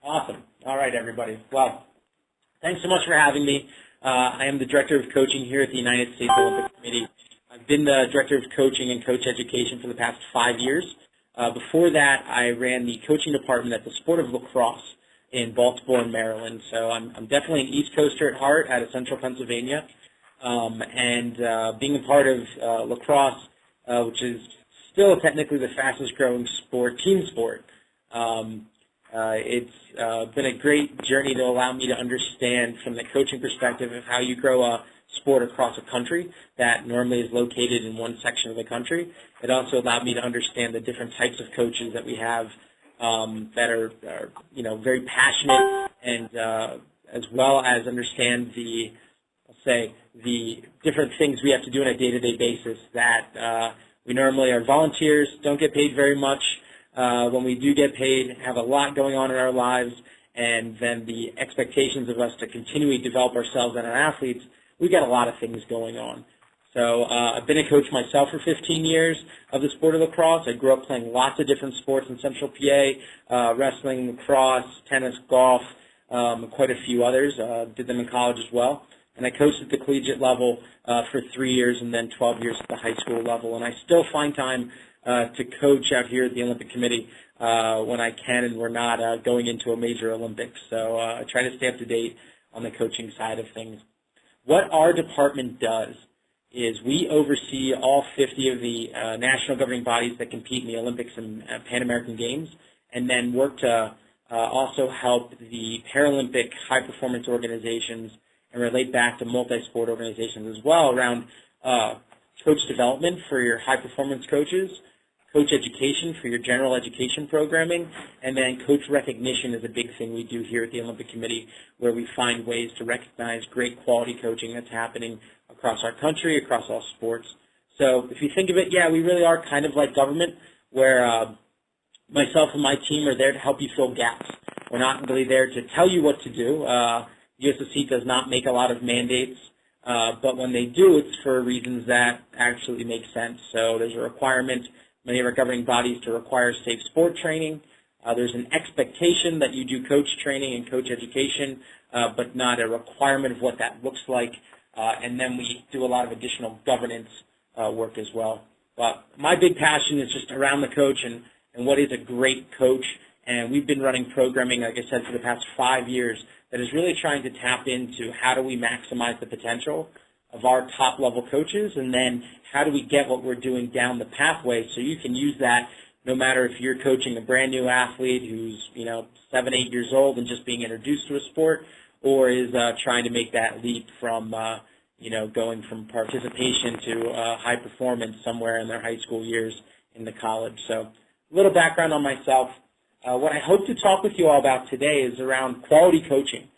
Awesome. All right, everybody. Well, thanks so much for having me. I am the Director of Coaching here at the United States Olympic Committee. I've been the Director of Coaching and Coach Education for the past 5 years. Before that, I ran the coaching department at the sport of lacrosse in Baltimore, Maryland. So I'm definitely an East Coaster at heart out of Central Pennsylvania. Being a part of lacrosse, which is still technically the fastest growing sport, team sport, it's been a great journey to allow me to understand from the coaching perspective of how you grow a sport across a country that normally is located in one section of the country. It also allowed me to understand the different types of coaches that we have that are very passionate, and as well as understand the different things we have to do on a day-to-day basis that we normally are volunteers, don't get paid very much. When we do get paid, have a lot going on in our lives, and then the expectations of us to continually develop ourselves and our athletes, we've got a lot of things going on. So I've been a coach myself for 15 years of the sport of lacrosse. I grew up playing lots of different sports in Central PA, wrestling, lacrosse, tennis, golf, quite a few others. Did them in college as well. And I coached at the collegiate level for 3 years and then 12 years at the high school level. And I still find time to coach out here at the Olympic Committee when I can and we're not going into a major Olympics. So I try to stay up to date on the coaching side of things. What our department does is we oversee all 50 of the national governing bodies that compete in the Olympics and Pan American Games, and then work to also help the Paralympic high-performance organizations and relate back to multi-sport organizations as well around coach development for your high-performance coaches, coach education for your general education programming, and then coach recognition is a big thing we do here at the Olympic Committee, where we find ways to recognize great quality coaching that's happening across our country, across all sports. So if you think of it, yeah, we really are kind of like government, where myself and my team are there to help you fill gaps. We're not really there to tell you what to do. USOC does not make a lot of mandates, but when they do, it's for reasons that actually make sense. So there's a requirement, many of our governing bodies, to require safe sport training. There's an expectation that you do coach training and coach education, but not a requirement of what that looks like. And then we do a lot of additional governance work as well. But my big passion is just around the coach and what is a great coach. And we've been running programming, like I said, for the past 5 years that is really trying to tap into how do we maximize the potential of our top-level coaches, and then how do we get what we're doing down the pathway so you can use that no matter if you're coaching a brand-new athlete who's 7, 8 years old and just being introduced to a sport, or is trying to make that leap from going from participation to high performance somewhere in their high school years into college. So a little background on myself. What I hope to talk with you all about today is around quality coaching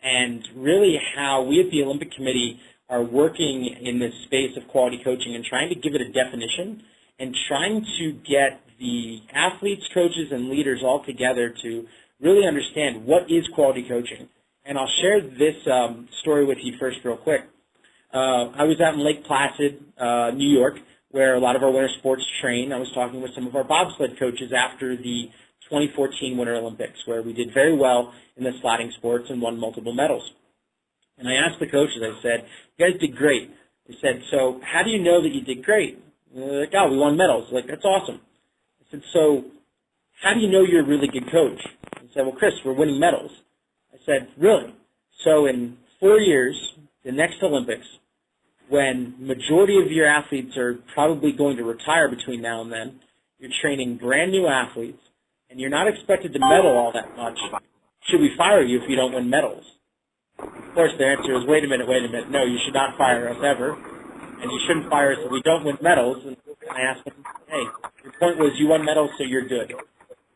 and really how we at the Olympic Committee are working in this space of quality coaching and trying to give it a definition and trying to get the athletes, coaches, and leaders all together to really understand what is quality coaching. And I'll share this story with you first real quick. I was out in Lake Placid, New York, where a lot of our winter sports train. I was talking with some of our bobsled coaches after the 2014 Winter Olympics, where we did very well in the sliding sports and won multiple medals. And I asked the coaches, I said, you guys did great. They said, so how do you know that you did great? And they're like, oh, we won medals. Like, that's awesome. I said, so how do you know you're a really good coach? I said, well, Chris, we're winning medals. I said, really? So in 4 years, the next Olympics, when majority of your athletes are probably going to retire between now and then, you're training brand new athletes, and you're not expected to medal all that much. Should we fire you if you don't win medals? Of course, the answer is, wait a minute, no, you should not fire us ever, and you shouldn't fire us if we don't win medals. And I asked them, hey, your point was you won medals, so you're good.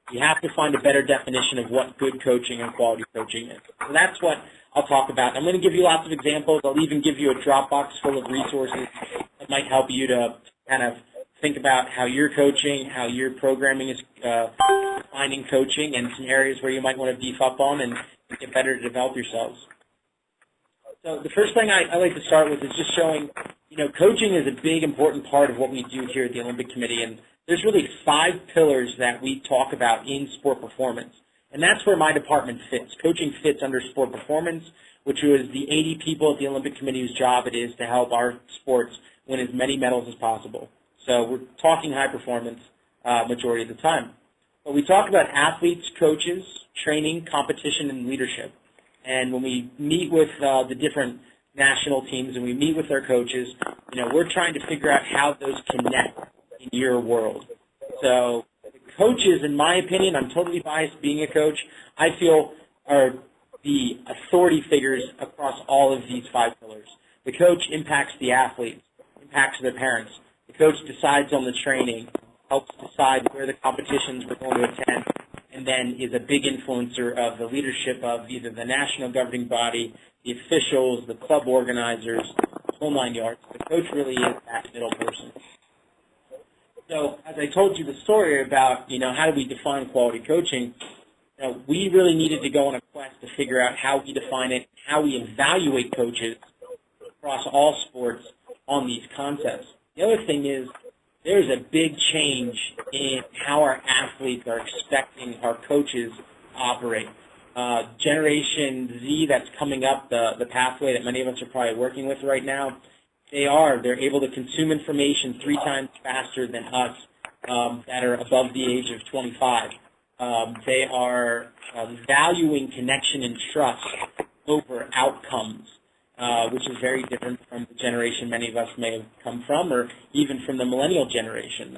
You have to find a better definition of what good coaching and quality coaching is. So that's what I'll talk about. I'm going to give you lots of examples. I'll even give you a Dropbox full of resources that might help you to kind of think about how you're coaching, how your programming is defining coaching, and some areas where you might want to beef up on and get better to develop yourselves. So the first thing I like to start with is just showing, coaching is a big, important part of what we do here at the Olympic Committee, and there's really 5 pillars that we talk about in sport performance. And that's where my department fits. Coaching fits under sport performance, which was the 80 people at the Olympic Committee whose job it is to help our sports win as many medals as possible. So we're talking high performance majority of the time. But we talk about athletes, coaches, training, competition, and leadership. And when we meet with the different national teams and we meet with their coaches, we're trying to figure out how those connect in your world. So the coaches, in my opinion, I'm totally biased being a coach, I feel are the authority figures across all of these 5 pillars. The coach impacts the athletes, impacts their parents. The coach decides on the training, helps decide where the competitions we're going to attend, and then is a big influencer of the leadership of either the national governing body, the officials, the club organizers, the whole 9 yards. The coach really is that middle person. So as I told you the story about, how do we define quality coaching, we really needed to go on a quest to figure out how we define it, how we evaluate coaches across all sports on these concepts. The other thing is there's a big change in how our athletes are expecting our coaches to operate. Generation Z that's coming up, the pathway that many of us are probably working with right now, they're able to consume information 3 times faster than us that are above the age of 25. They are valuing connection and trust over outcomes, which is very different from the generation many of us may have come from, or even from the millennial generation.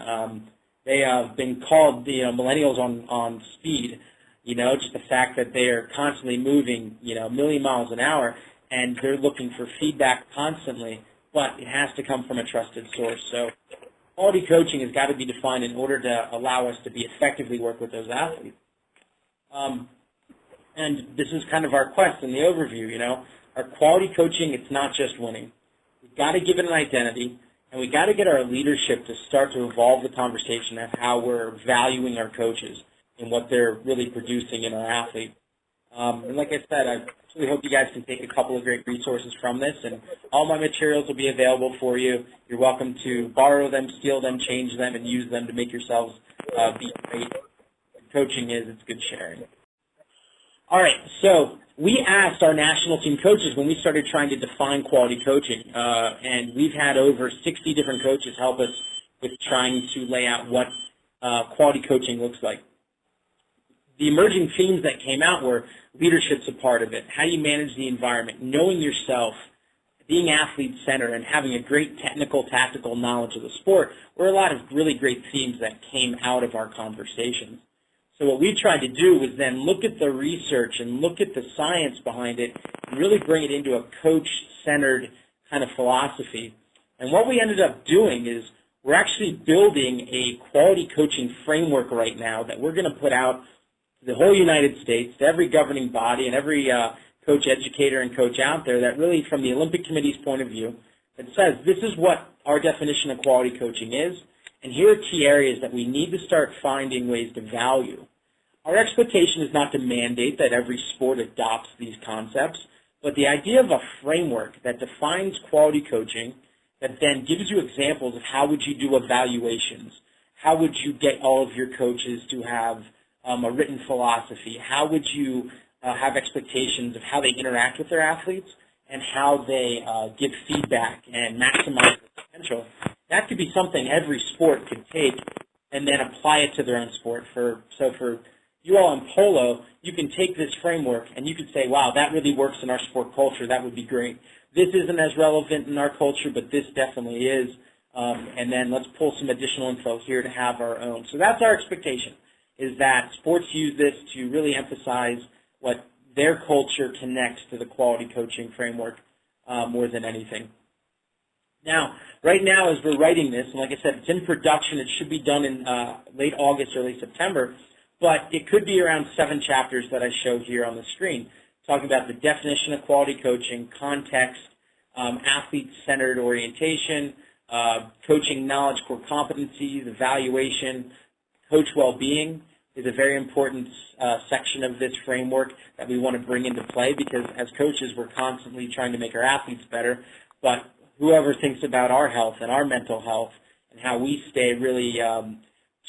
They have been called, millennials on speed, just the fact that they are constantly moving, a million miles an hour, and they're looking for feedback constantly, but it has to come from a trusted source. So quality coaching has got to be defined in order to allow us to be effectively work with those athletes. And this is kind of our quest in the overview, Our quality coaching, it's not just winning. We've got to give it an identity, and we've got to get our leadership to start to evolve the conversation of how we're valuing our coaches and what they're really producing in our athletes. And like I said, I really hope you guys can take a couple of great resources from this, and all my materials will be available for you. You're welcome to borrow them, steal them, change them, and use them to make yourselves be great. Coaching it's good sharing. All right, so we asked our national team coaches when we started trying to define quality coaching, and we've had over 60 different coaches help us with trying to lay out what quality coaching looks like. The emerging themes that came out were leadership's a part of it, how you manage the environment, knowing yourself, being athlete-centered, and having a great technical, tactical knowledge of the sport were a lot of really great themes that came out of our conversations. So what we tried to do was then look at the research and look at the science behind it and really bring it into a coach-centered kind of philosophy. And what we ended up doing is we're actually building a quality coaching framework right now that we're going to put out to the whole United States, to every governing body and every coach educator and coach out there that really, from the Olympic Committee's point of view, that says this is what our definition of quality coaching is, and here are key areas that we need to start finding ways to value. Our expectation is not to mandate that every sport adopts these concepts, but the idea of a framework that defines quality coaching that then gives you examples of how would you do evaluations, how would you get all of your coaches to have a written philosophy, how would you have expectations of how they interact with their athletes and how they give feedback and maximize their potential. That could be something every sport could take and then apply it to their own sport. So for you all in polo, you can take this framework and you could say, wow, that really works in our sport culture. That would be great. This isn't as relevant in our culture, but this definitely is. And then let's pull some additional info here to have our own. So that's our expectation, is that sports use this to really emphasize what their culture connects to the quality coaching framework more than anything. Now, right now as we're writing this, and like I said, it's in production. It should be done in late August, early September, but it could be around 7 chapters that I show here on the screen, talking about the definition of quality coaching, context, athlete-centered orientation, coaching knowledge, core competencies, evaluation, coach well-being is a very important section of this framework that we want to bring into play, because as coaches we're constantly trying to make our athletes better, but whoever thinks about our health and our mental health and how we stay really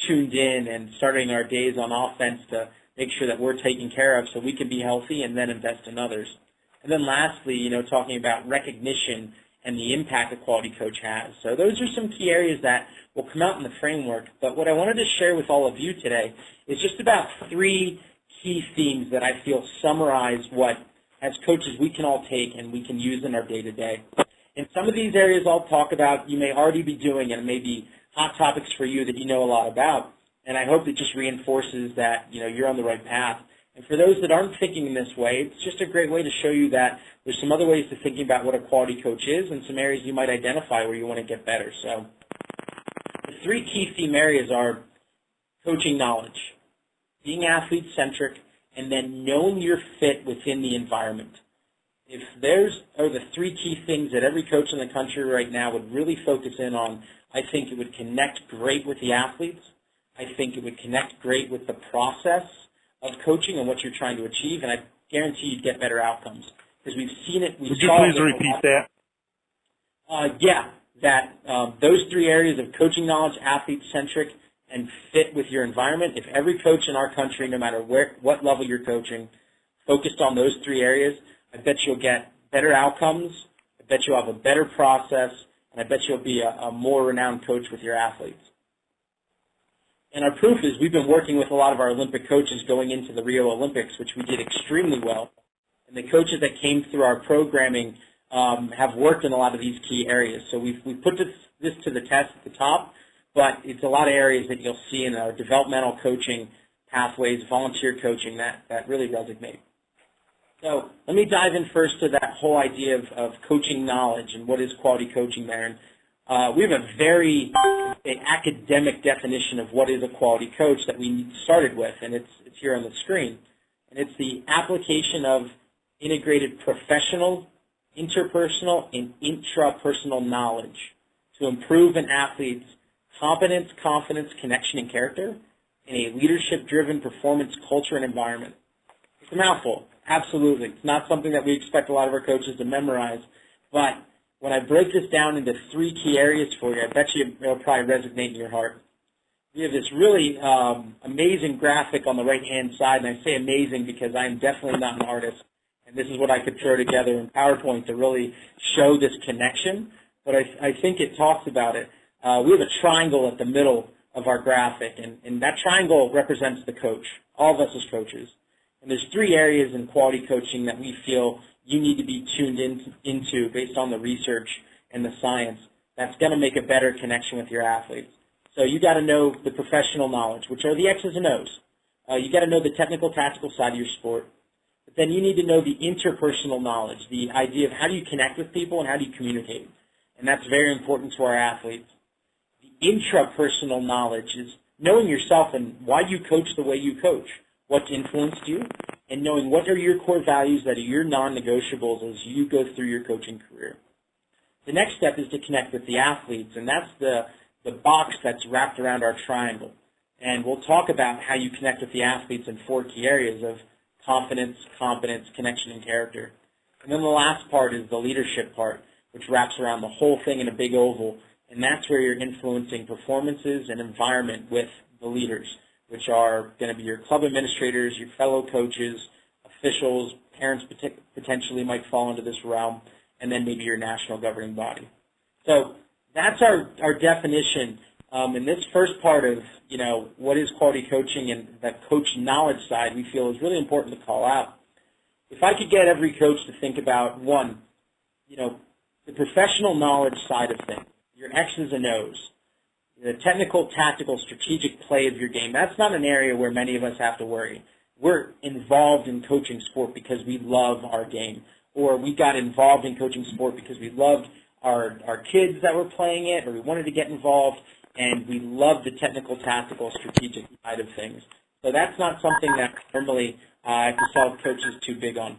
tuned in and starting our days on offense to make sure that we're taken care of so we can be healthy and then invest in others. And then lastly, talking about recognition and the impact a quality coach has. So those are some key areas that will come out in the framework. But what I wanted to share with all of you today is just about 3 key themes that I feel summarize what, as coaches, we can all take and we can use in our day-to-day. In some of these areas I'll talk about, you may already be doing, and it may be hot topics for you that you know a lot about. And I hope it just reinforces that, you're on the right path. And for those that aren't thinking in this way, it's just a great way to show you that there's some other ways to thinking about what a quality coach is and some areas you might identify where you want to get better. So the 3 key theme areas are coaching knowledge, being athlete-centric, and then knowing your fit within the environment. If those are the 3 key things that every coach in the country right now would really focus in on, I think it would connect great with the athletes. I think it would connect great with the process of coaching and what you're trying to achieve, and I guarantee you'd get better outcomes. Because we've seen it. Would you please repeat that? Those 3 areas of coaching knowledge, athlete-centric, and fit with your environment, if every coach in our country, no matter what level you're coaching, focused on those 3 areas, I bet you'll get better outcomes, I bet you'll have a better process, and I bet you'll be a more renowned coach with your athletes. And our proof is we've been working with a lot of our Olympic coaches going into the Rio Olympics, which we did extremely well. And the coaches that came through our programming have worked in a lot of these key areas. So we've put this to the test at the top, but it's a lot of areas that you'll see in our developmental coaching pathways, volunteer coaching, that really resonate. So let me dive in first to that whole idea of coaching knowledge and what is quality coaching there. And we have a very academic definition of what is a quality coach that we started with, and it's here on the screen. And it's the application of integrated professional, interpersonal, and intrapersonal knowledge to improve an athlete's competence, confidence, connection, and character in a leadership-driven performance culture and environment. It's a mouthful, absolutely. It's not something that we expect a lot of our coaches to memorize, but when I break this down into 3 key areas for you, I bet you it'll probably resonate in your heart. We have this really amazing graphic on the right-hand side, and I say amazing because I am definitely not an artist, and this is what I could throw together in PowerPoint to really show this connection, but I think it talks about it. We have a triangle at the middle of our graphic, and that triangle represents the coach, all of us as coaches. And there's 3 areas in quality coaching that we feel you need to be tuned into based on the research and the science that's going to make a better connection with your athletes. So you got to know the professional knowledge, which are the X's and O's. You got to know the technical, tactical side of your sport. But then you need to know the interpersonal knowledge, the idea of how do you connect with people and how do you communicate. And that's very important to our athletes. The intrapersonal knowledge is knowing yourself and why you coach the way you coach, what's influenced you, and knowing what are your core values that are your non-negotiables as you go through your coaching career. The next step is to connect with the athletes, and that's the box that's wrapped around our triangle. And we'll talk about how you connect with the athletes in 4 key areas of confidence, competence, connection, and character. And then the last part is the leadership part, which wraps around the whole thing in a big oval, and that's where you're influencing performances and environment with the leaders, which are going to be your club administrators, your fellow coaches, officials, parents potentially might fall into this realm, and then maybe your national governing body. So that's our definition. In this first part of, what is quality coaching and that coach knowledge side we feel is really important to call out. If I could get every coach to think about, 1, the professional knowledge side of things, your X's and O's, the technical, tactical, strategic play of your game, that's not an area where many of us have to worry. We're involved in coaching sport because we love our game, or we got involved in coaching sport because we loved our kids that were playing it, or we wanted to get involved, and we love the technical, tactical, strategic side of things. So that's not something that normally I can tell coaches too big on.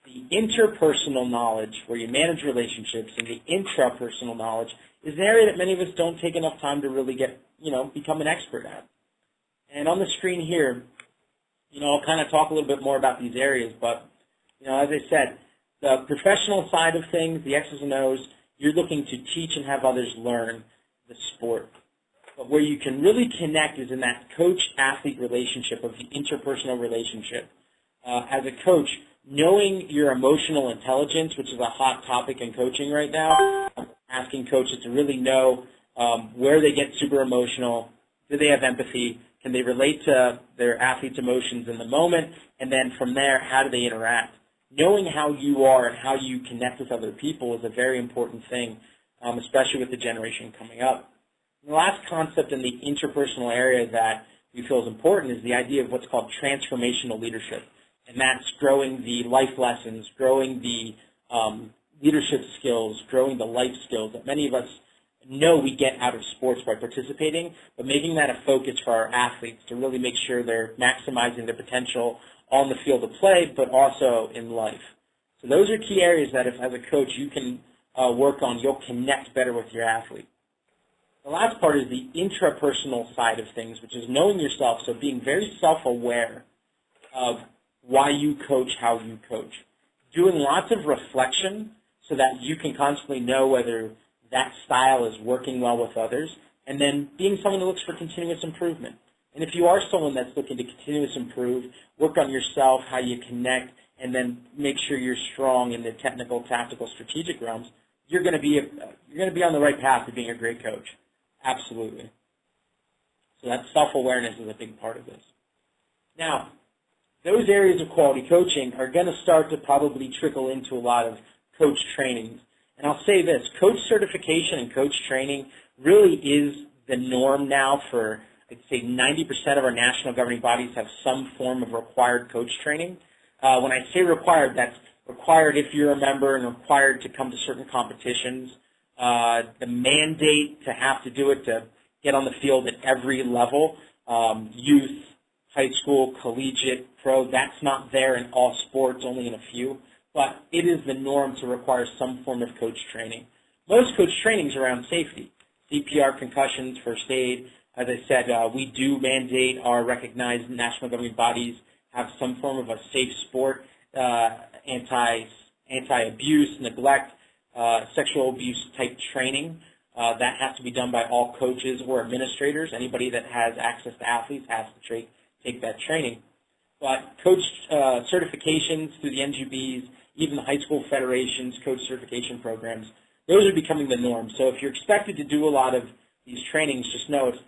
The interpersonal knowledge, where you manage relationships, and the intrapersonal knowledge is an area that many of us don't take enough time to really get, become an expert at. And on the screen here, I'll kind of talk a little bit more about these areas, but, as I said, the professional side of things, the X's and O's, you're looking to teach and have others learn the sport. But where you can really connect is in that coach-athlete relationship, of the interpersonal relationship. As a coach, knowing your emotional intelligence, which is a hot topic in coaching right now, I'm asking coaches to really know where they get super emotional, do they have empathy, can they relate to their athletes' emotions in the moment, and then from there, how do they interact? Knowing how you are and how you connect with other people is a very important thing, especially with the generation coming up. The last concept in the interpersonal area that we feel is important is the idea of what's called transformational leadership. And that's growing the life lessons, growing the leadership skills, growing the life skills that many of us know we get out of sports by participating, but making that a focus for our athletes to really make sure they're maximizing their potential on the field of play, but also in life. So those are key areas that if, as a coach, you can work on, you'll connect better with your athlete. The last part is the intrapersonal side of things, which is knowing yourself, so being very self-aware of why you coach, how you coach. Doing lots of reflection so that you can constantly know whether that style is working well with others, and then being someone who looks for continuous improvement. And if you are someone that's looking to continuous improve, work on yourself, how you connect, and then make sure you're strong in the technical, tactical, strategic realms, you're going to be on the right path to being a great coach. Absolutely. So that self-awareness is a big part of this. Now, those areas of quality coaching are going to start to probably trickle into a lot of coach trainings. And I'll say this, coach certification and coach training really is the norm now for, I'd say 90% of our national governing bodies have some form of required coach training. When I say required, that's required if you're a member and required to come to certain competitions. The mandate to have to do it to get on the field at every level, youth, high school, collegiate, pro, that's not there in all sports, only in a few. But it is the norm to require some form of coach training. Most coach training is around safety, CPR, concussions, first aid. As I said, we do mandate our recognized national governing bodies have some form of a safe sport, anti-abuse, neglect, sexual abuse type training. That has to be done by all coaches or administrators. Anybody that has access to athletes has to take that training. But coach certifications through the NGBs, even the high school federations, coach certification programs, those are becoming the norm. So if you're expected to do a lot of these trainings, just know it's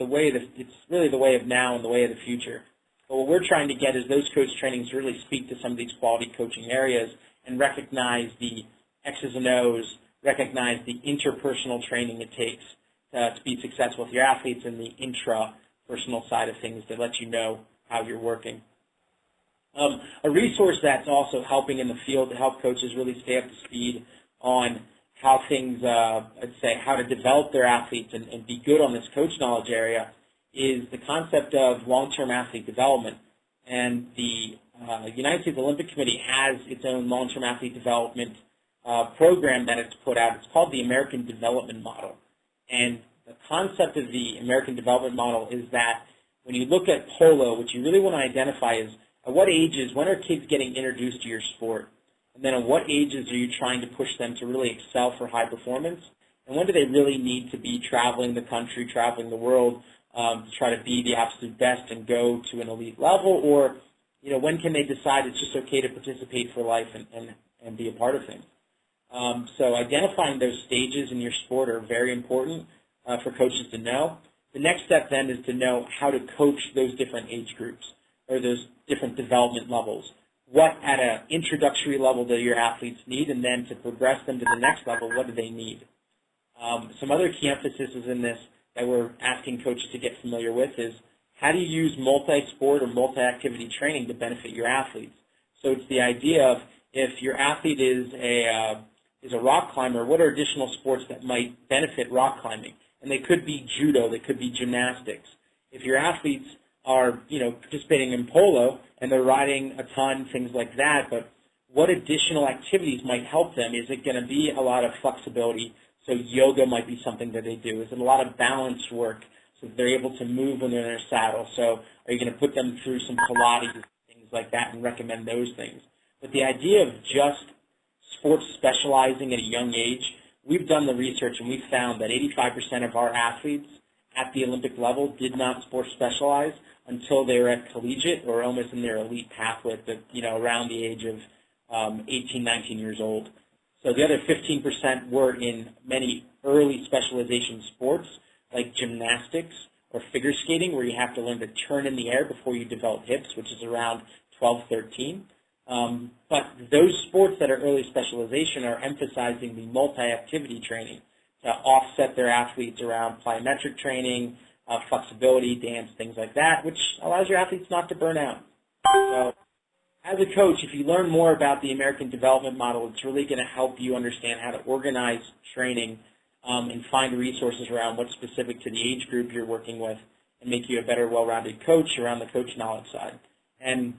really the way of now and the way of the future. But what we're trying to get is those coach trainings to really speak to some of these quality coaching areas and recognize the X's and O's, recognize the interpersonal training it takes to be successful with your athletes, and the intrapersonal side of things to let you know how you're working. A resource that's also helping in the field to help coaches really stay up to speed on how things, I'd say, how to develop their athletes and be good on this coach knowledge area is the concept of long-term athlete development. And the United States Olympic Committee has its own long-term athlete development program that it's put out. It's called the American Development Model. And the concept of the American Development Model is that when you look at polo, what you really want to identify is at what ages, when are kids getting introduced to your sport? And then at what ages are you trying to push them to really excel for high performance? And when do they really need to be traveling the country, traveling the world to try to be the absolute best and go to an elite level? Or, when can they decide it's just okay to participate for life and be a part of things? So identifying those stages in your sport are very important for coaches to know. The next step then is to know how to coach those different age groups or those different development levels. What at an introductory level do your athletes need, and then to progress them to the next level, what do they need? Some other key emphasis in this that we're asking coaches to get familiar with is how do you use multi-sport or multi-activity training to benefit your athletes? So it's the idea of if your athlete is a rock climber, what are additional sports that might benefit rock climbing? And they could be judo, they could be gymnastics. If your athletes are, participating in polo and they're riding a ton, things like that, but what additional activities might help them? Is it going to be a lot of flexibility? So yoga might be something that they do. Is it a lot of balance work so that they're able to move when they're in their saddle? So are you going to put them through some Pilates, things like that, and recommend those things? But the idea of just sports specializing at a young age, we've done the research and we've found that 85% of our athletes at the Olympic level did not sport specialize until they were at collegiate or almost in their elite pathway, around the age of 18, 19 years old. So the other 15% were in many early specialization sports like gymnastics or figure skating, where you have to learn to turn in the air before you develop hips, which is around 12, 13. But those sports that are early specialization are emphasizing the multi-activity training to offset their athletes around plyometric training, flexibility, dance, things like that, which allows your athletes not to burn out. So as a coach, if you learn more about the American development model, it's really going to help you understand how to organize training and find resources around what's specific to the age group you're working with and make you a better, well-rounded coach around the coach knowledge side. And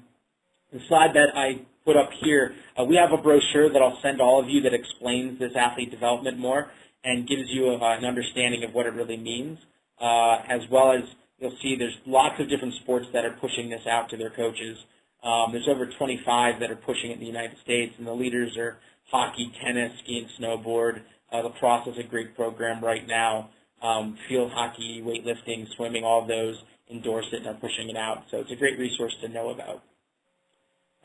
the slide that I put up here, we have a brochure that I'll send all of you that explains this athlete development more and gives you an understanding of what it really means, as well as you'll see there's lots of different sports that are pushing this out to their coaches. There's over 25 that are pushing it in the United States, and the leaders are hockey, tennis, ski and snowboard. Lacrosse is a great program right now. Field hockey, weightlifting, swimming, all of those endorse it and are pushing it out. So it's a great resource to know about.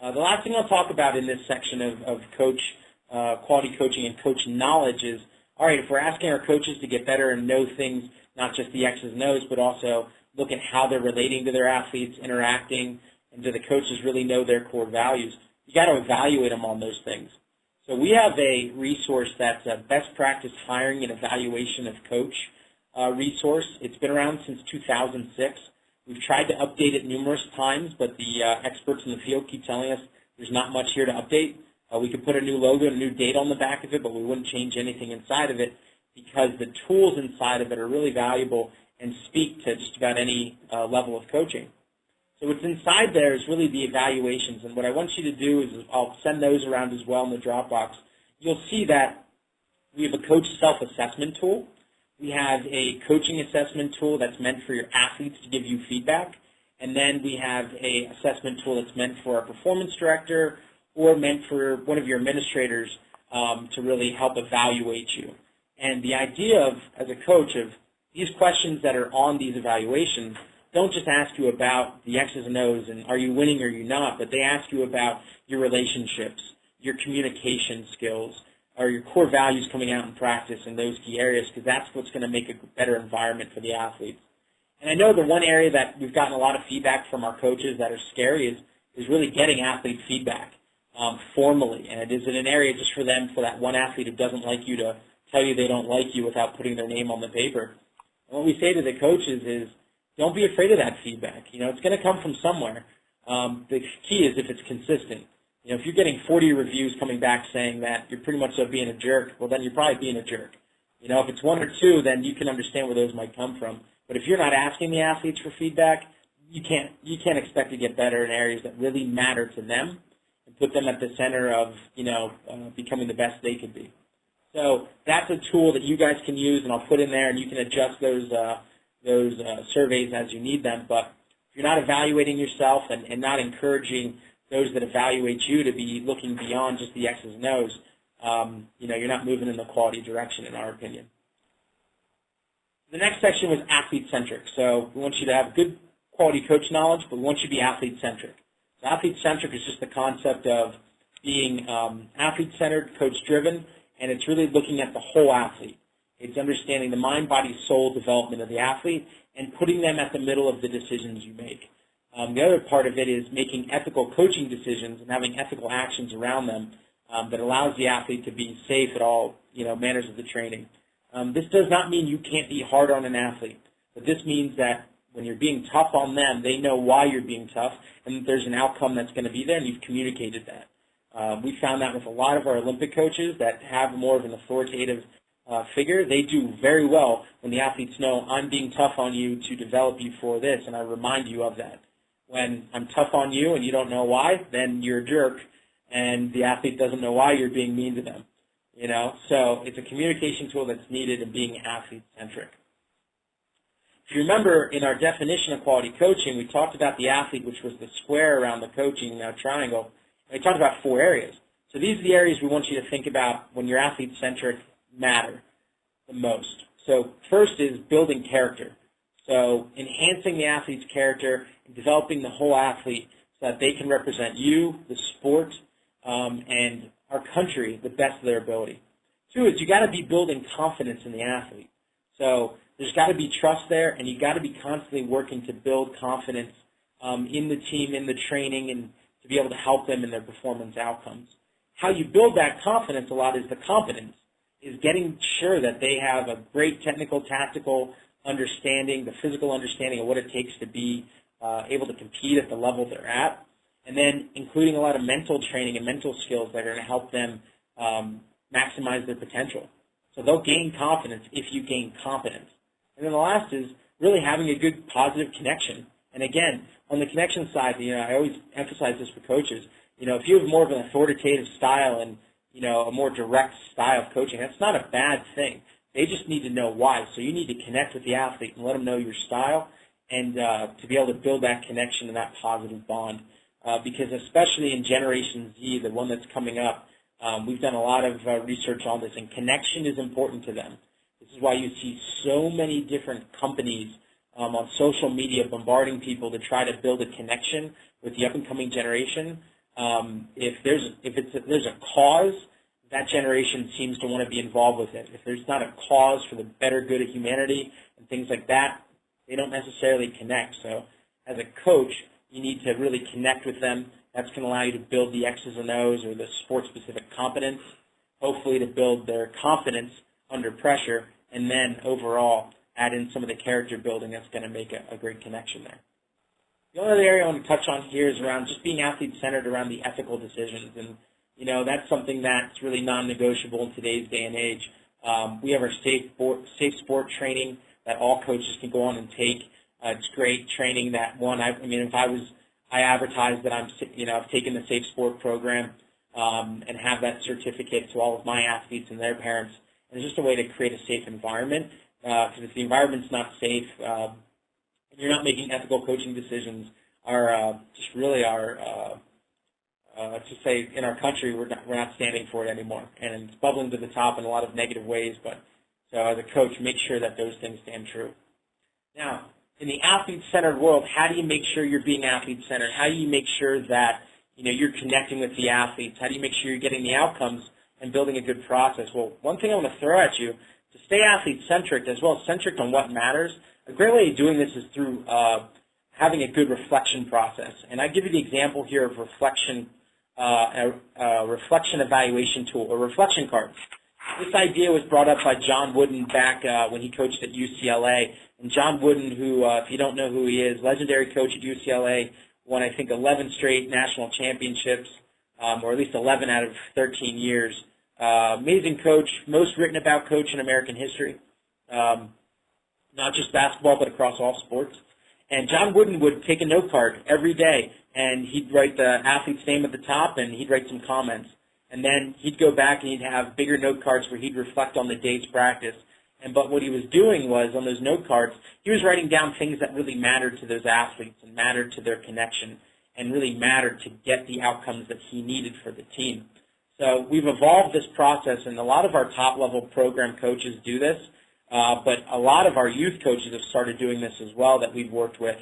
The last thing I'll talk about in this section of coach quality coaching and coach knowledge is, all right, if we're asking our coaches to get better and know things, not just the X's and O's, but also look at how they're relating to their athletes, interacting, and do the coaches really know their core values, you got to evaluate them on those things. So we have a resource that's a best practice hiring and evaluation of coach resource. It's been around since 2006. We've tried to update it numerous times, but the experts in the field keep telling us there's not much here to update. We could put a new logo and a new date on the back of it, but we wouldn't change anything inside of it because the tools inside of it are really valuable and speak to just about any level of coaching. So what's inside there is really the evaluations, and what I want you to do is I'll send those around as well in the Dropbox. You'll see that we have a coach self-assessment tool. We have a coaching assessment tool that's meant for your athletes to give you feedback, and then we have a assessment tool that's meant for a performance director or meant for one of your administrators to really help evaluate you. And the idea of, as a coach, of these questions that are on these evaluations don't just ask you about the X's and O's and are you winning or are you not, but they ask you about your relationships, your communication skills, or your core values coming out in practice in those key areas, because that's what's going to make a better environment for the athletes. And I know the one area that we've gotten a lot of feedback from our coaches that are scary is really getting athlete feedback formally, and it is in an area just for them, for that one athlete who doesn't like you, to tell you they don't like you without putting their name on the paper. And what we say to the coaches is, don't be afraid of that feedback. You know, it's going to come from somewhere. The key is if it's consistent. You know, if you're getting 40 reviews coming back saying that you're pretty much being a jerk, well, then you're probably being a jerk. You know, if it's one or two, then you can understand where those might come from. But if you're not asking the athletes for feedback, you can't expect to get better in areas that really matter to them and put them at the center of, becoming the best they could be. So that's a tool that you guys can use, and I'll put in there, and you can adjust those surveys as you need them. But if you're not evaluating yourself and not encouraging those that evaluate you to be looking beyond just the X's and O's, you're not moving in the quality direction, in our opinion. The next section was athlete-centric. So we want you to have good quality coach knowledge, but we want you to be athlete-centric. So athlete-centric is just the concept of being athlete-centered, coach-driven, and it's really looking at the whole athlete. It's understanding the mind, body, soul development of the athlete and putting them at the middle of the decisions you make. The other part of it is making ethical coaching decisions and having ethical actions around them that allows the athlete to be safe at all manners of the training. This does not mean you can't be hard on an athlete, but this means that when you're being tough on them, they know why you're being tough and that there's an outcome that's going to be there, and you've communicated that. We found that with a lot of our Olympic coaches that have more of an authoritative figure. They do very well when the athletes know, I'm being tough on you to develop you for this, and I remind you of that. When I'm tough on you and you don't know why, then you're a jerk, and the athlete doesn't know why you're being mean to them. So it's a communication tool that's needed in being athlete-centric. If you remember, in our definition of quality coaching, we talked about the athlete, which was the square around the coaching triangle, and we talked about 4 areas. So these are the areas we want you to think about when you're athlete-centric matter the most. So first is building character. So enhancing the athlete's character and developing the whole athlete so that they can represent you, the sport, and our country the best of their ability. Two is you got to be building confidence in the athlete. So there's got to be trust there, and you got to be constantly working to build confidence in the team, in the training, and to be able to help them in their performance outcomes. How you build that confidence a lot is the competence, is getting sure that they have a great technical, tactical understanding, the physical understanding of what it takes to be able to compete at the level they're at, and then including a lot of mental training and mental skills that are going to help them maximize their potential. So they'll gain confidence if you gain competence. And then the last is really having a good positive connection. And again, on the connection side, I always emphasize this for coaches. If you have more of an authoritative style and, a more direct style of coaching, that's not a bad thing. They just need to know why. So you need to connect with the athlete and let them know your style and to be able to build that connection and that positive bond. Because especially in Generation Z, the one that's coming up, we've done a lot of research on this, and connection is important to them. This is why you see so many different companies on social media bombarding people to try to build a connection with the up-and-coming generation. If there's a cause, that generation seems to want to be involved with it. If there's not a cause for the better good of humanity and things like that, they don't necessarily connect. So as a coach, you need to really connect with them. That's going to allow you to build the X's and O's or the sport-specific competence, hopefully to build their confidence under pressure, and then overall add in some of the character building that's going to make a great connection there. The only other area I want to touch on here is around just being athlete-centered around the ethical decisions. And, that's something that's really non-negotiable in today's day and age. We have our safe sport training that all coaches can go on and take. It's great training that I advertise that I've taken the Safe Sport program and have that certificate to all of my athletes and their parents. And it's just a way to create a safe environment because if the environment's not safe, and you're not making ethical coaching decisions, to say in our country we're not standing for it anymore, and it's bubbling to the top in a lot of negative ways. But so as a coach, make sure that those things stand true. Now, in the athlete-centered world, how do you make sure you're being athlete-centered? How do you make sure that you're connecting with the athletes? How do you make sure you're getting the outcomes and building a good process? Well, one thing I want to throw at you, to stay athlete-centric as well as centric on what matters, a great way of doing this is through having a good reflection process. And I give you the example here of reflection, a reflection evaluation tool, or reflection cards. This idea was brought up by John Wooden back when he coached at UCLA. And John Wooden, who, if you don't know who he is, legendary coach at UCLA, won, I think, 11 straight national championships, or at least 11 out of 13 years. Amazing coach, most written about coach in American history, not just basketball, but across all sports. And John Wooden would take a note card every day, and he'd write the athlete's name at the top, and he'd write some comments. And then he'd go back and he'd have bigger note cards where he'd reflect on the day's practice. But what he was doing was, on those note cards, he was writing down things that really mattered to those athletes and mattered to their connection and really mattered to get the outcomes that he needed for the team. So we've evolved this process, and a lot of our top-level program coaches do this, but a lot of our youth coaches have started doing this as well that we've worked with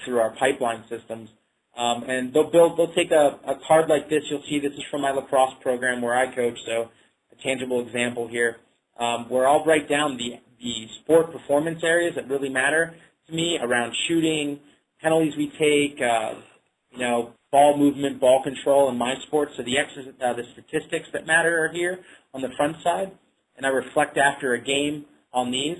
through our pipeline systems. And they'll take a card like this. You'll see this is from my lacrosse program where I coach, so a tangible example here, where I'll write down the sport performance areas that really matter to me around shooting, penalties we take, ball movement, ball control in my sport. So the statistics that matter are here on the front side, and I reflect after a game on these.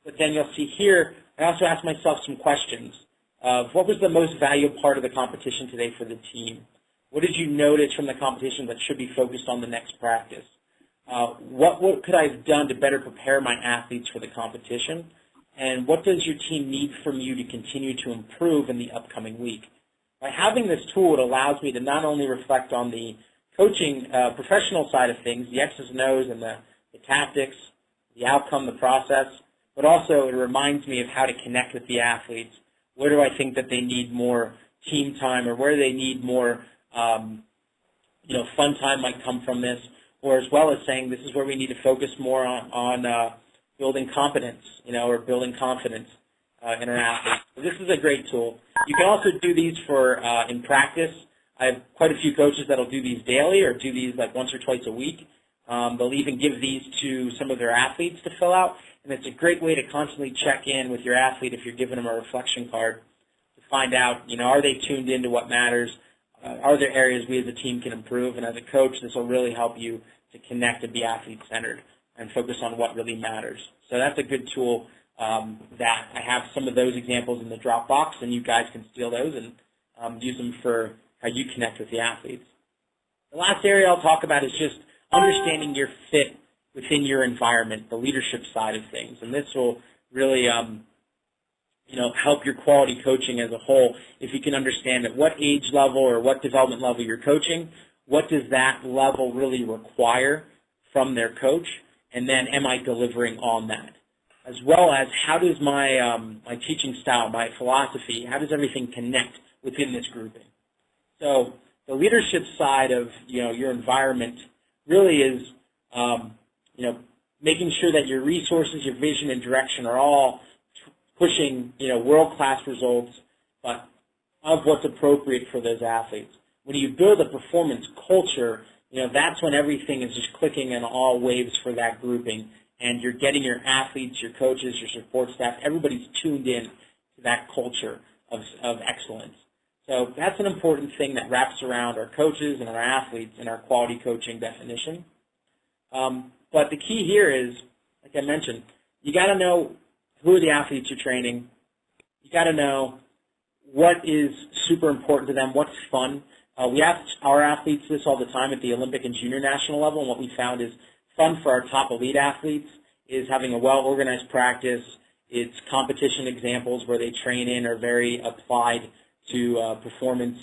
But then you'll see here, I also ask myself some questions. What was the most valuable part of the competition today for the team? What did you notice from the competition that should be focused on the next practice? What could I have done to better prepare my athletes for the competition? And what does your team need from you to continue to improve in the upcoming week? By having this tool, it allows me to not only reflect on the coaching professional side of things, the X's and O's and the tactics, the outcome, the process, but also it reminds me of how to connect with the athletes. Where do I think that they need more team time, or where they need more, fun time might come from this, or as well as saying this is where we need to focus more on building competence, or building confidence. in our athletes. So this is a great tool. You can also do these for in practice. I have quite a few coaches that will do these daily or do these like once or twice a week. They'll even give these to some of their athletes to fill out, and it's a great way to constantly check in with your athlete if you're giving them a reflection card to find out, are they tuned into what matters? Are there areas we as a team can improve? And as a coach, this will really help you to connect and be athlete-centered and focus on what really matters. So that's a good tool that I have some of those examples in the Dropbox, and you guys can steal those and use them for how you connect with the athletes. The last area I'll talk about is just understanding your fit within your environment, the leadership side of things. And this will really help your quality coaching as a whole if you can understand at what age level or what development level you're coaching, what does that level really require from their coach, and then am I delivering on that? As well as how does my my teaching style, my philosophy, how does everything connect within this grouping? So the leadership side of your environment really is making sure that your resources, your vision, and direction are all pushing world-class results, but of what's appropriate for those athletes. When you build a performance culture, that's when everything is just clicking in all waves for that grouping, and you're getting your athletes, your coaches, your support staff, everybody's tuned in to that culture of excellence. So that's an important thing that wraps around our coaches and our athletes in our quality coaching definition. But the key here is, like I mentioned, you got to know who are the athletes you're training. You got to know what is super important to them, what's fun. We ask our athletes this all the time at the Olympic and junior national level, and what we found is fun for our top elite athletes is having a well-organized practice. It's competition examples where they train in are very applied to performance,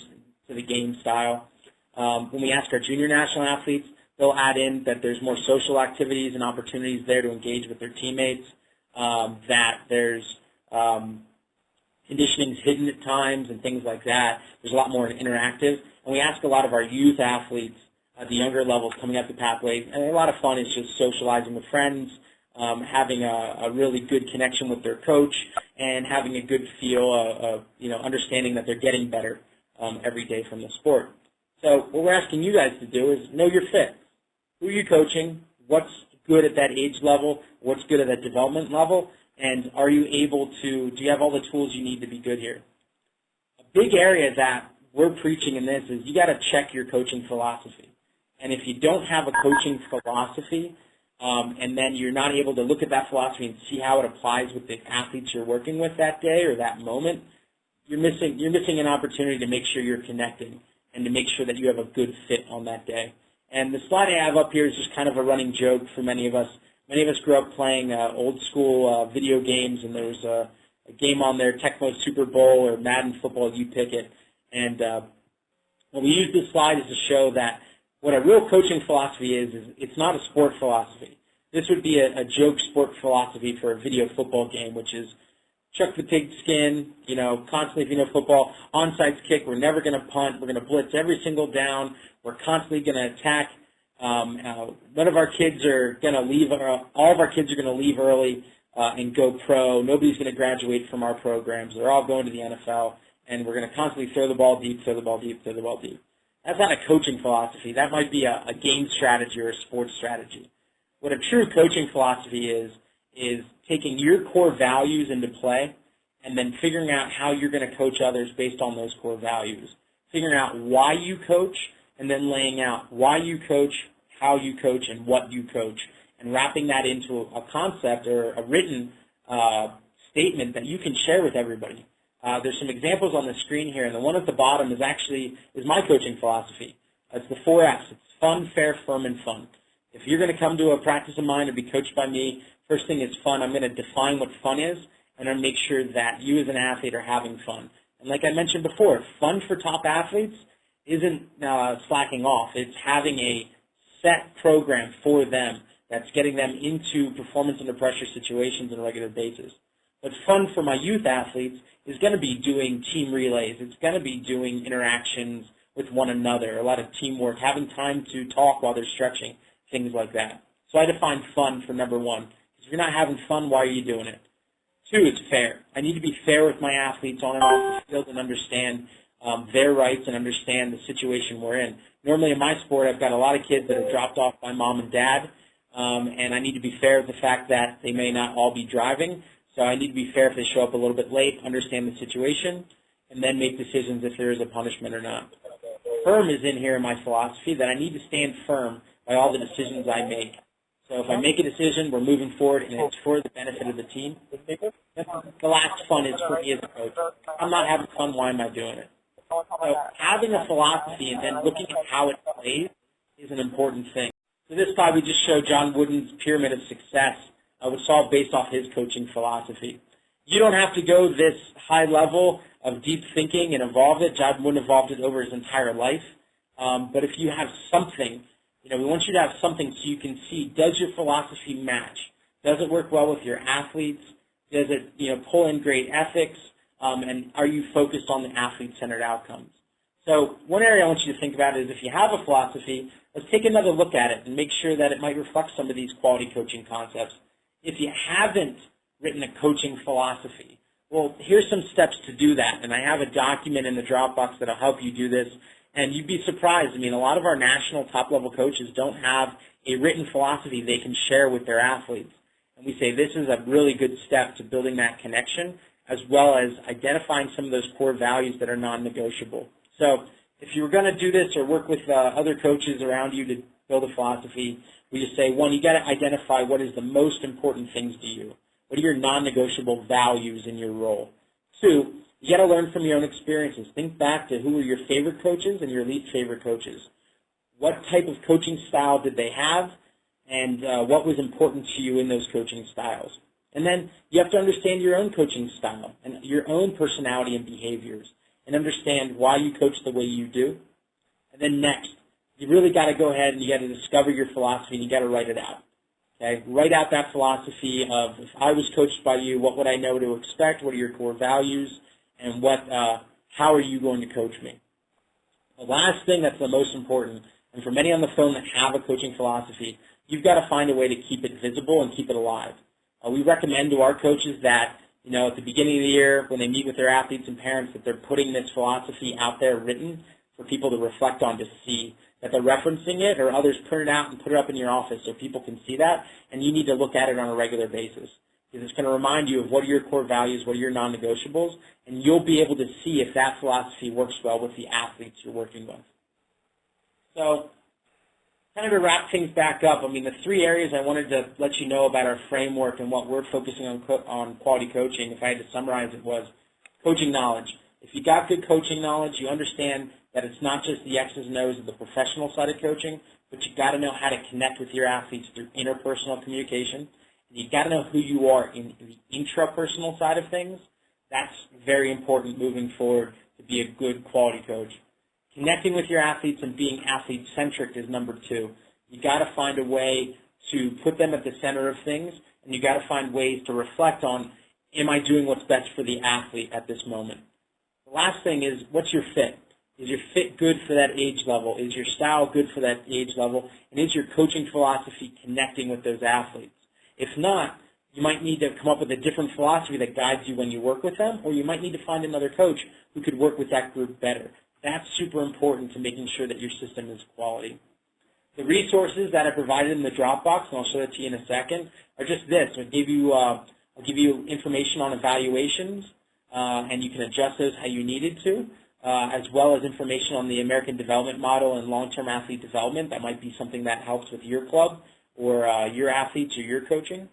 to the game style. When we ask our junior national athletes, they'll add in that there's more social activities and opportunities there to engage with their teammates, that there's conditioning's hidden at times and things like that. There's a lot more interactive. And we ask a lot of our youth athletes at the younger levels coming up the pathway, and a lot of fun is just socializing with friends, having a really good connection with their coach, and having a good feel of understanding that they're getting better every day from the sport. So what we're asking you guys to do is know your fit. Who are you coaching? What's good at that age level? What's good at that development level? And are you able to, do you have all the tools you need to be good here? A big area that we're preaching in this is you got to check your coaching philosophy. And if you don't have a coaching philosophy, and then you're not able to look at that philosophy and see how it applies with the athletes you're working with that day or that moment, you're missing an opportunity to make sure you're connecting and to make sure that you have a good fit on that day. And the slide I have up here is just kind of a running joke for many of us. Many of us grew up playing old school video games, and there was a game on there, Tecmo Super Bowl or Madden Football, you pick it. And when we use this slide is to show that what a real coaching philosophy is it's not a sport philosophy. This would be a joke sport philosophy for a video football game, which is chuck the pigskin, constantly, if you know football, onside kick, we're never going to punt, we're going to blitz every single down, we're constantly going to attack. None of our kids are going to leave, all of our kids are going to leave early and go pro. Nobody's going to graduate from our programs. They're all going to the NFL, and we're going to constantly throw the ball deep, throw the ball deep, throw the ball deep. That's not a coaching philosophy. That might be a game strategy or a sports strategy. What a true coaching philosophy is taking your core values into play and then figuring out how you're going to coach others based on those core values. Figuring out why you coach and then laying out why you coach, how you coach, and what you coach, and wrapping that into a concept or a written statement that you can share with everybody. There's some examples on the screen here, and the one at the bottom is my coaching philosophy. It's the 4 F's. It's fun, fair, firm, and fun. If you're going to come to a practice of mine or be coached by me, first thing is fun. I'm going to define what fun is, and I'm going to make sure that you as an athlete are having fun. And like I mentioned before, fun for top athletes isn't slacking off. It's having a set program for them that's getting them into performance under pressure situations on a regular basis. But fun for my youth athletes is going to be doing team relays. It's going to be doing interactions with one another, a lot of teamwork, having time to talk while they're stretching, things like that. So I define fun for number 1. If you're not having fun, why are you doing it? Two, it's fair. I need to be fair with my athletes on and off the field and understand their rights and understand the situation we're in. Normally in my sport, I've got a lot of kids that are dropped off by mom and dad, and I need to be fair with the fact that they may not all be driving. So I need to be fair if they show up a little bit late, understand the situation, and then make decisions if there is a punishment or not. Firm is in here in my philosophy that I need to stand firm by all the decisions I make. So if I make a decision, we're moving forward, and it's for the benefit of the team. The last fun is for me as a coach. If I'm not having fun, why am I doing it? So having a philosophy and then looking at how it plays is an important thing. So this slide we just showed John Wooden's pyramid of success, which is all based off his coaching philosophy. You don't have to go this high level of deep thinking and evolve it. John Wooden evolved it over his entire life. But if you have something, we want you to have something so you can see, does your philosophy match? Does it work well with your athletes? Does it, pull in great ethics? And are you focused on the athlete-centered outcomes? So one area I want you to think about is if you have a philosophy, let's take another look at it and make sure that it might reflect some of these quality coaching concepts. If you haven't written a coaching philosophy, well, here's some steps to do that. And I have a document in the Dropbox that will help you do this. And you'd be surprised. I mean, a lot of our national top-level coaches don't have a written philosophy they can share with their athletes. And we say this is a really good step to building that connection, as well as identifying some of those core values that are non-negotiable. So if you were going to do this or work with other coaches around you to build a philosophy, we just say, one, you got to identify what is the most important things to you. What are your non-negotiable values in your role? Two, you got to learn from your own experiences. Think back to who were your favorite coaches and your least favorite coaches. What type of coaching style did they have, and what was important to you in those coaching styles? And then you have to understand your own coaching style and your own personality and behaviors and understand why you coach the way you do. And then next, you really got to go ahead and you got to discover your philosophy and you got to write it out. Okay? Write out that philosophy of if I was coached by you, what would I know to expect? What are your core values? And how are you going to coach me? The last thing that's the most important, and for many on the phone that have a coaching philosophy, you've got to find a way to keep it visible and keep it alive. We recommend to our coaches that, at the beginning of the year when they meet with their athletes and parents, that they're putting this philosophy out there written for people to reflect on, to see that they're referencing it, or others print it out and put it up in your office so people can see that, and you need to look at it on a regular basis. Because it's going to remind you of what are your core values, what are your non-negotiables, and you'll be able to see if that philosophy works well with the athletes you're working with. So kind of to wrap things back up, the three areas I wanted to let you know about our framework and what we're focusing on quality coaching, if I had to summarize it, was coaching knowledge. If you got good coaching knowledge, you understand that it's not just the X's and O's of the professional side of coaching, but you got to know how to connect with your athletes through interpersonal communication. You've got to know who you are in the intrapersonal side of things. That's very important moving forward to be a good quality coach. Connecting with your athletes and being athlete-centric is number two. You've got to find a way to put them at the center of things, and you've got to find ways to reflect on, am I doing what's best for the athlete at this moment? The last thing is, what's your fit? Is your fit good for that age level? Is your style good for that age level? And is your coaching philosophy connecting with those athletes? If not, you might need to come up with a different philosophy that guides you when you work with them, or you might need to find another coach who could work with that group better. That's super important to making sure that your system is quality. The resources that I provided in the Dropbox, and I'll show it to you in a second, are just this. I'll give you information on evaluations, and you can adjust those how you needed to, as well as information on the American Development Model and long-term athlete development. That might be something that helps with your club or your athletes or your coaching.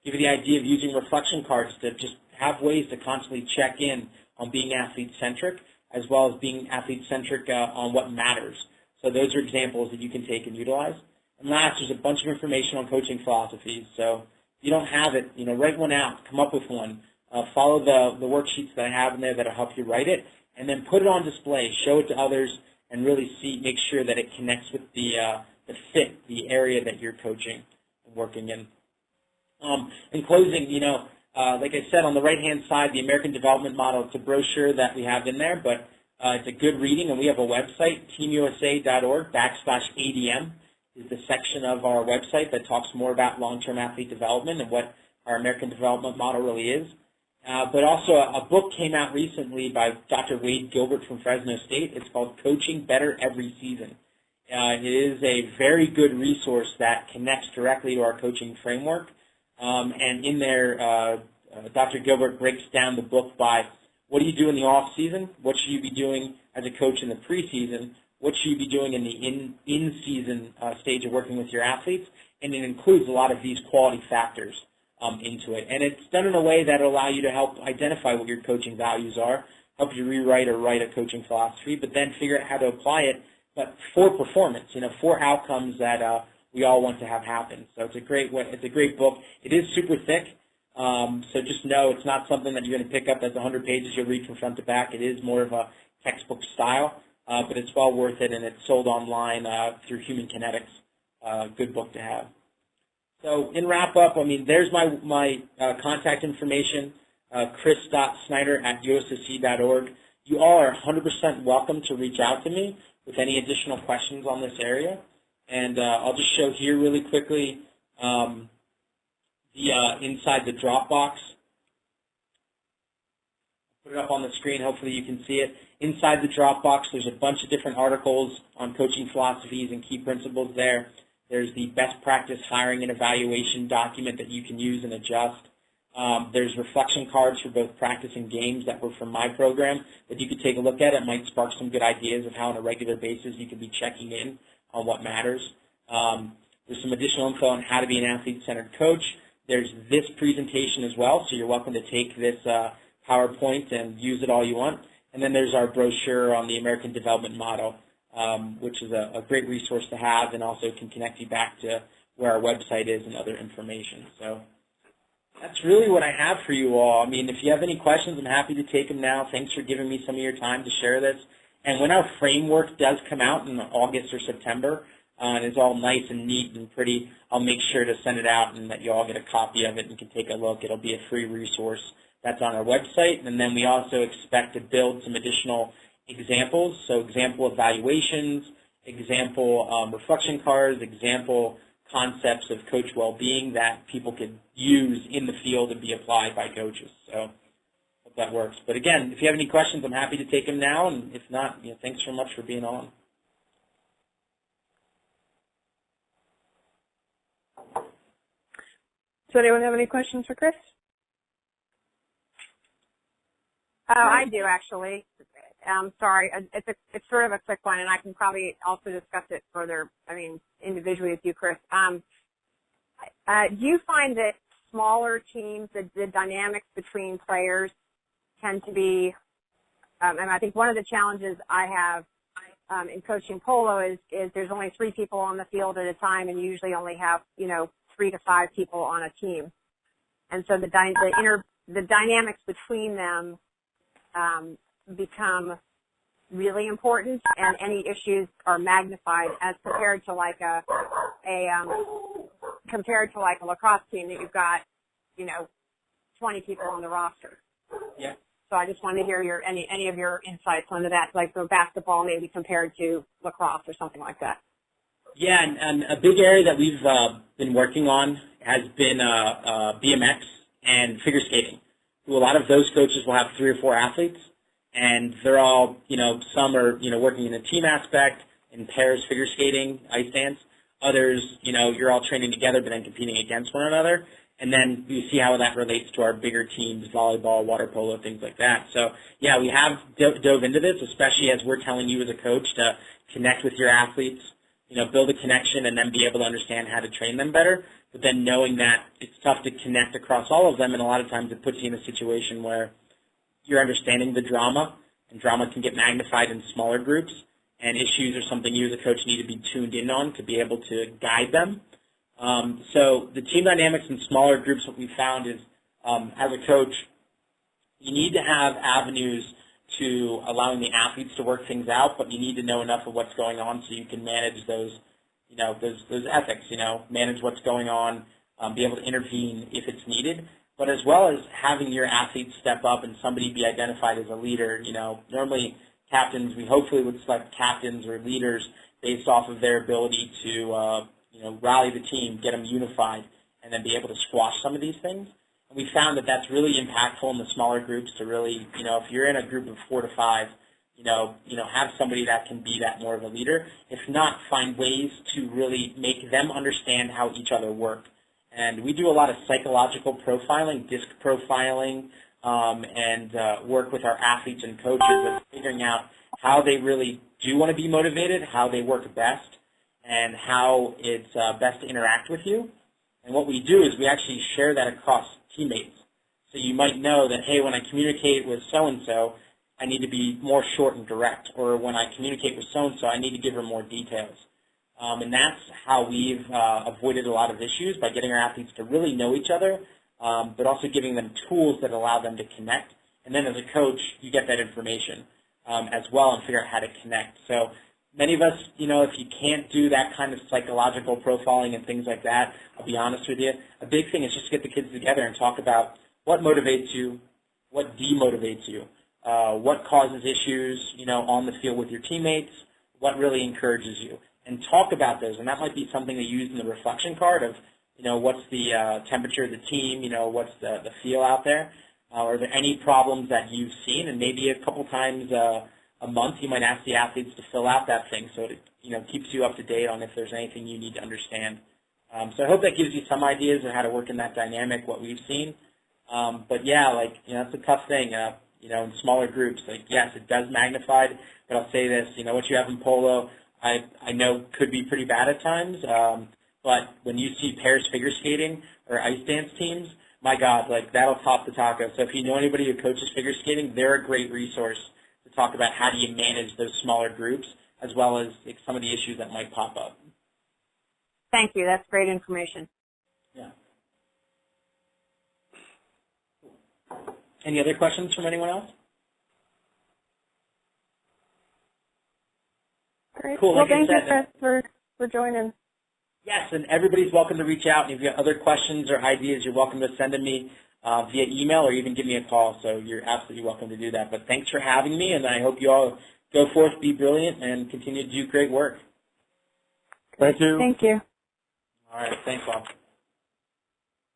Give you the idea of using reflection cards to just have ways to constantly check in on being athlete-centric, as well as being athlete-centric on what matters. So those are examples that you can take and utilize. And last, there's a bunch of information on coaching philosophies. So if you don't have it, write one out, come up with one. Follow the worksheets that I have in there that will help you write it, and then put it on display, show it to others, and really make sure that it connects with the fit, the area that you're coaching and working in. In closing, like I said, on the right-hand side, the American Development Model, it's a brochure that we have in there, but it's a good reading, and we have a website, teamusa.org/ADM is the section of our website that talks more about long-term athlete development and what our American Development Model really is. But also a book came out recently by Dr. Wade Gilbert from Fresno State. It's called Coaching Better Every Season. It is a very good resource that connects directly to our coaching framework. And in there, Dr. Gilbert breaks down the book by what do you do in the off season, what should you be doing as a coach in the preseason, what should you be doing in the in-season stage of working with your athletes, and it includes a lot of these quality factors into it. And it's done in a way that will allow you to help identify what your coaching values are, help you rewrite or write a coaching philosophy, but then figure out how to apply it, but for performance, for outcomes that we all want to have happen. So it's a great book. It is super thick, so just know it's not something that you're going to pick up that's 100 pages you'll read from front to back. It is more of a textbook style, but it's well worth it, and it's sold online through Human Kinetics. Good book to have. So in wrap up, there's my contact information, chris.snyder@usoc.org. You all are 100% welcome to reach out to me with any additional questions on this area. And I'll just show here really quickly inside the Dropbox. Put it up on the screen. Hopefully you can see it. Inside the Dropbox, there's a bunch of different articles on coaching philosophies and key principles there. There's the best practice hiring and evaluation document that you can use and adjust. There's reflection cards for both practice and games that were from my program that you could take a look at. It might spark some good ideas of how on a regular basis you could be checking in on what matters. There's some additional info on how to be an athlete-centered coach. There's this presentation as well, so you're welcome to take this PowerPoint and use it all you want. And then there's our brochure on the American Development Model, which is a great resource to have and also can connect you back to where our website is and other information. So that's really what I have for you all. If you have any questions, I'm happy to take them now. Thanks for giving me some of your time to share this. And when our framework does come out in August or September, and it's all nice and neat and pretty, I'll make sure to send it out and that you all get a copy of it and can take a look. It'll be a free resource that's on our website. And then we also expect to build some additional examples, so example evaluations, example reflection cards, example concepts of coach well-being that people could use in the field and be applied by coaches. So hope that works. But again, if you have any questions, I'm happy to take them now, and if not, thanks so much for being on. Does anyone have any questions for Chris? I do, actually. Sorry, it's sort of a quick one, and I can probably also discuss it further, individually with you, Chris. Do you find that smaller teams, the dynamics between players tend to be, and I think one of the challenges I have in coaching polo is there's only 3 people on the field at a time, and you usually only have, 3 to 5 people on a team. And so the dynamics between them become really important, and any issues are magnified as compared to like a lacrosse team that you've got 20 people on the roster. Yeah. So I just wanted to hear any of your insights on that, like for basketball maybe compared to lacrosse or something like that. Yeah, and a big area that we've been working on has been BMX and figure skating. A lot of those coaches will have 3 or 4 athletes, and they're all, some are, working in a team aspect, in pairs figure skating, ice dance. Others, you're all training together but then competing against one another. And then you see how that relates to our bigger teams, volleyball, water polo, things like that. So, yeah, we have dove into this, especially as we're telling you as a coach to connect with your athletes, build a connection and then be able to understand how to train them better. But then knowing that it's tough to connect across all of them, and a lot of times it puts you in a situation where you're understanding the drama, and drama can get magnified in smaller groups, and issues are something you as a coach need to be tuned in on to be able to guide them. So the team dynamics in smaller groups, what we found is, as a coach, you need to have avenues to allowing the athletes to work things out, but you need to know enough of what's going on so you can manage those, those ethics, manage what's going on, be able to intervene if it's needed, but as well as having your athletes step up and somebody be identified as a leader. Normally captains, we hopefully would select captains or leaders based off of their ability to, rally the team, get them unified, and then be able to squash some of these things. We found that that's really impactful in the smaller groups to really, if you're in a group of 4 to 5, have somebody that can be that more of a leader. If not, find ways to really make them understand how each other work. And we do a lot of psychological profiling, disc profiling, and work with our athletes and coaches of figuring out how they really do want to be motivated, how they work best, and how it's best to interact with you. And what we do is we actually share that across teammates. So you might know that, hey, when I communicate with so-and-so, I need to be more short and direct. Or when I communicate with so-and-so, I need to give her more details. And that's how we've avoided a lot of issues, by getting our athletes to really know each other, but also giving them tools that allow them to connect. And then as a coach, you get that information as well and figure out how to connect. So many of us, if you can't do that kind of psychological profiling and things like that, I'll be honest with you, a big thing is just to get the kids together and talk about what motivates you, what demotivates you, what causes issues, on the field with your teammates, what really encourages you, and talk about those. And that might be something to use in the reflection card of, what's the temperature of the team, what's the feel out there. Are there any problems that you've seen? And maybe a couple times a month you might ask the athletes to fill out that thing so it keeps you up to date on if there's anything you need to understand. So I hope that gives you some ideas of how to work in that dynamic, what we've seen. But yeah, it's a tough thing, in smaller groups. Yes, it does magnify, but I'll say this, what you have in polo, I know could be pretty bad at times, but when you see pairs figure skating or ice dance teams, my God, that'll top the taco. So if you know anybody who coaches figure skating, they're a great resource to talk about how do you manage those smaller groups, as well as some of the issues that might pop up. Thank you. That's great information. Yeah. Any other questions from anyone else? All right. Cool. Well, thank you, Chris, for joining. Yes, and everybody's welcome to reach out. And if you have other questions or ideas, you're welcome to send them me via email or even give me a call. So you're absolutely welcome to do that. But thanks for having me, and I hope you all go forth, be brilliant, and continue to do great work. Thank you. Thank you. All right. Thanks, Bob.